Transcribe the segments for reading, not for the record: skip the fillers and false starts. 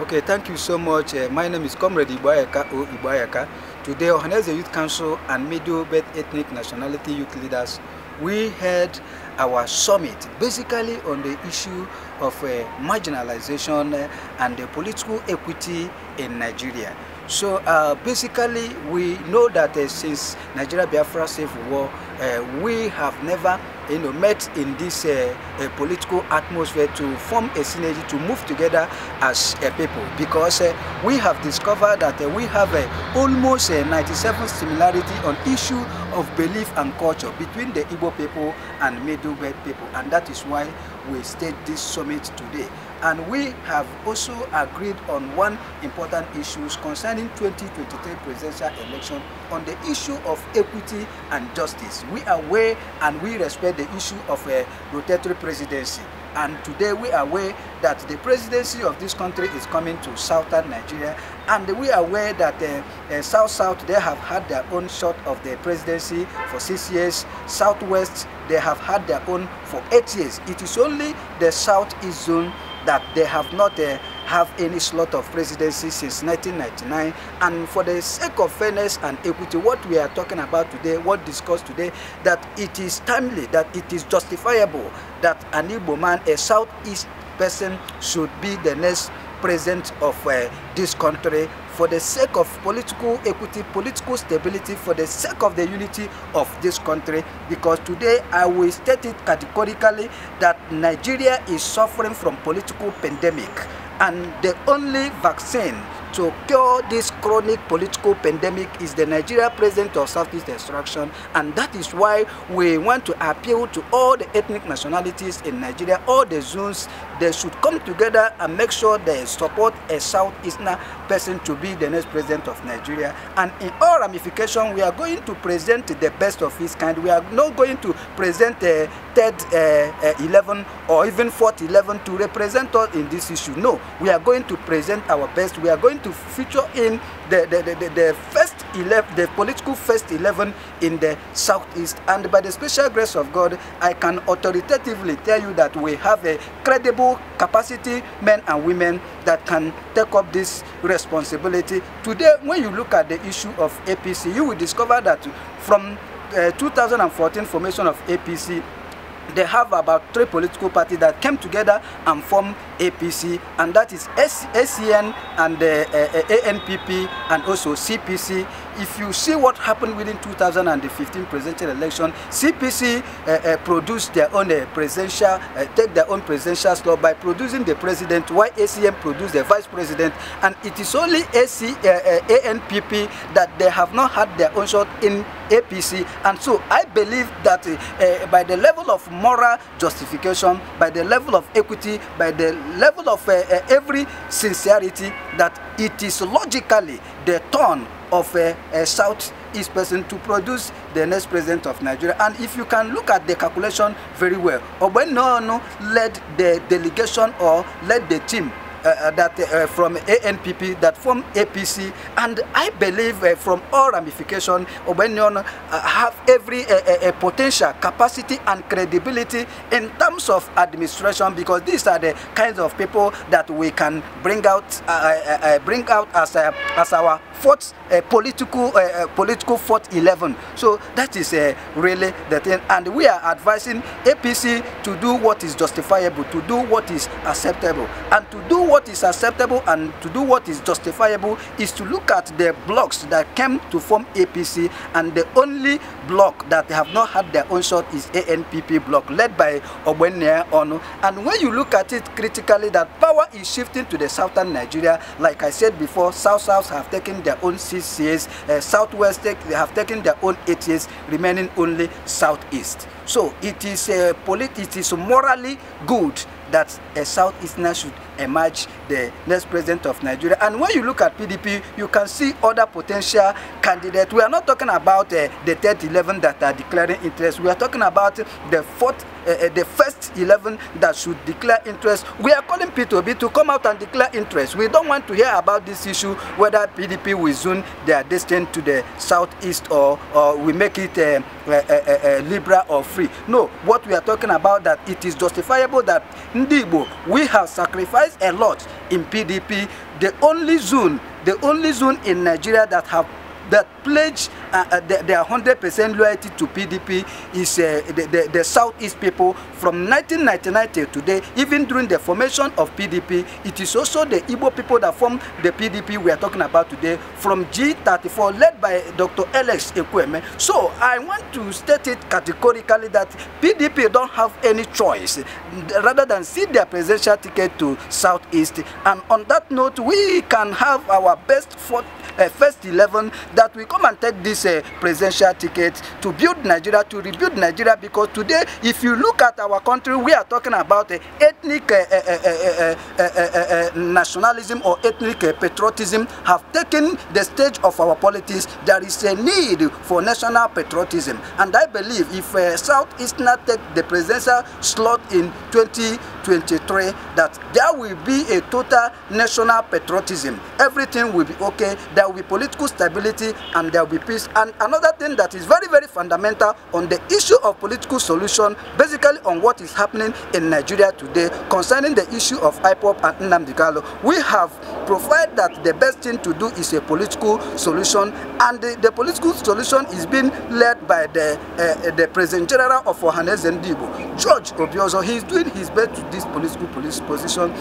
Okay, thank you so much. My name is Comrade Igbo. Today, Ohaneze Youth Council and Meddle Ethnic Nationality Youth Leaders, we had our summit basically on the issue of marginalization and political equity in Nigeria. So basically, we know that since Nigeria Biafra Civil War, we have never met in this political atmosphere to form a synergy to move together as a people, because we have discovered that we have almost 97 similarity on issue of belief and culture between the Igbo people and Meddle people, and that is why we staged this summit today. And we have also agreed on one important issue concerning 2023 presidential election on the issue of equity and justice. We are aware and we respect the issue of a rotatory presidency. And today we are aware that the presidency of this country is coming to southern Nigeria, and we are aware that South they have had their own shot of the presidency for 6 years. Southwest, they have had their own for 8 years. It is only the southeast zone that they have not have any slot of presidency since 1999. And for the sake of fairness and equity, what we are talking about today, what discussed today, that it is timely, that it is justifiable that an Igbo man, a southeast person, should be the next president of this country, for the sake of political equity, political stability, for the sake of the unity of this country. Because today I will state it categorically that Nigeria is suffering from political pandemic, and the only vaccine to cure this chronic political pandemic is the Nigeria President of Southeast Extraction. And that is why we want to appeal to all the ethnic nationalities in Nigeria, all the zones. They should come together and make sure they support a Southeastern person to be the next president of Nigeria. And in all ramifications, we are going to present the best of his kind. We are not going to present a third 11 or even fourth 11 to represent us in this issue. No, we are going to present our best. We are going to feature in the first 11, the political first 11 in the southeast. And by the special grace of God, I can authoritatively tell you that we have a credible capacity, men and women, that can take up this responsibility. Today, when you look at the issue of APC, you will discover that from 2014 formation of APC, they have about 3 political parties that came together and formed APC, and that is SCN and ANPP and also CPC. If you see what happened within 2015 presidential election, CPC produced their own presidential, take their own presidential slot by producing the president, while ACM produced the vice president, and it is only ANPP that they have not had their own shot in APC. And so I believe that by the level of moral justification, by the level of equity, by the level of every sincerity, that it is logically the turn of a Southeast person to produce the next president of Nigeria. And if you can look at the calculation very well, Obenno led the delegation or led the team from ANPP that form APC, and I believe from all ramifications, Obenno have every potential capacity and credibility in terms of administration, because these are the kinds of people that we can bring out as our fourth political fourth 11. So that is really the thing, and we are advising APC to do what is justifiable, to do what is acceptable, and to do what is acceptable and to do what is justifiable is to look at the blocks that came to form APC, and the only block that have not had their own shot is ANPP block, led by Obenno. And when you look at it critically, that power is shifting to the southern Nigeria. Like I said before, South have taken their own 6 years, Southwest they have taken their own 8 years, remaining only Southeast. So it is morally good that a Southeasterner should emerge the next president of Nigeria. And when you look at PDP, you can see other potential candidates. We are not talking about the third 11 that are declaring interest. We are talking about the first 11 that should declare interest. We are calling P2B to come out and declare interest. We don't want to hear about this issue, whether PDP will zone their destiny to the southeast or we make it liberal or free. No, what we are talking about, that it is justifiable that Igbo, we have sacrificed sacrificed a lot in PDP. The only zone in Nigeria that pledge their 100% loyalty to PDP is the Southeast people. From 1999 till today, even during the formation of PDP, it is also the Igbo people that formed the PDP we are talking about today, from G34, led by Dr. Alex Ekweme. So I want to state it categorically that PDP don't have any choice rather than cede their presidential ticket to Southeast. And on that note, we can have our best first 11 that will come and take this presidential ticket to build Nigeria, to rebuild Nigeria, because today, if you look at our country, we are talking about ethnic nationalism or ethnic patriotism have taken the stage of our politics. There is a need for national patriotism, and I believe if Southeastern take the presidential slot in 2023, that there will be a total national patriotism. Everything will be okay. There will be political stability and there will be peace. And another thing that is very, very fundamental on the issue of political solution, basically on what is happening in Nigeria today concerning the issue of IPOB and Nnamdi Kanu, we have provided that the best thing to do is a political solution, and the political solution is being led by the President General of Ohaneze and Igbo, George Obiozo. He is doing his best to this political position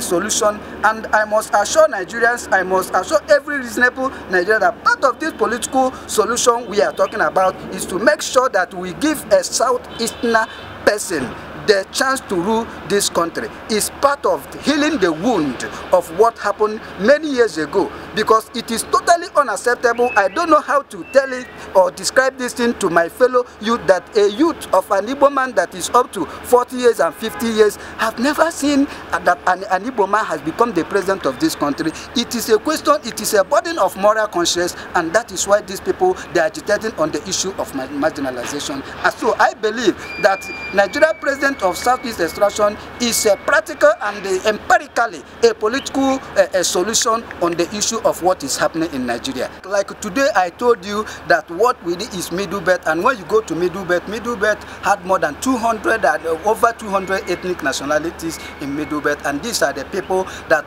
solution, and I must assure Nigerians, I must assure every reasonable Nigerian that part of this political solution we are talking about is to make sure that we give a Southeasterner person the chance to rule this country. Is part of healing the wound of what happened many years ago, because it is totally unacceptable. I don't know how to tell it or describe this thing to my fellow youth, that a youth of an Igbo man that is up to 40 years and 50 years have never seen that an Igbo man has become the president of this country. It is a question, it is a burden of moral conscience, and that is why these people, they are agitating on the issue of marginalization. And so I believe that Nigeria president of Southeast extraction is a practical and empirically a political solution on the issue of what is happening in Nigeria. Like today I told you that what we need is Middle Belt, and when you go to Middle Belt had more than 200 and over 200 ethnic nationalities in Middle Belt, and these are the people that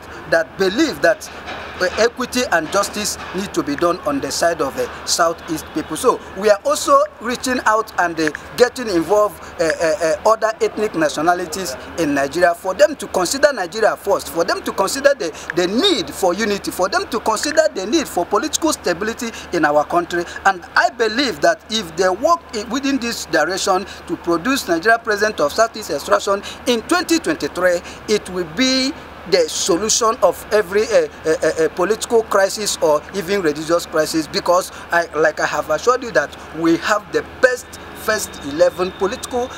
believe that equity and justice need to be done on the side of the Southeast people. So we are also reaching out and getting involved other ethnic nationalities in Nigeria, for them to consider Nigeria first, for them to consider the need for unity, for them to consider the need for political stability in our country. And I believe that if they work within this direction to produce Nigeria president of Southeast extraction in 2023, it will be the solution of every political crisis or even religious crisis, because like I have assured you that we have the best first 11 political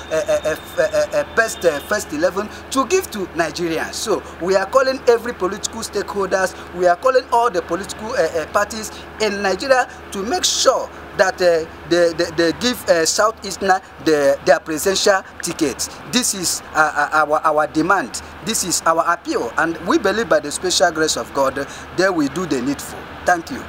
first 11 to give to Nigerians. So we are calling every political stakeholders, we are calling all the political parties in Nigeria to make sure that they give Southeasterner their presidential tickets. This is our demand. This is our appeal, and we believe by the special grace of God they will do the needful. Thank you.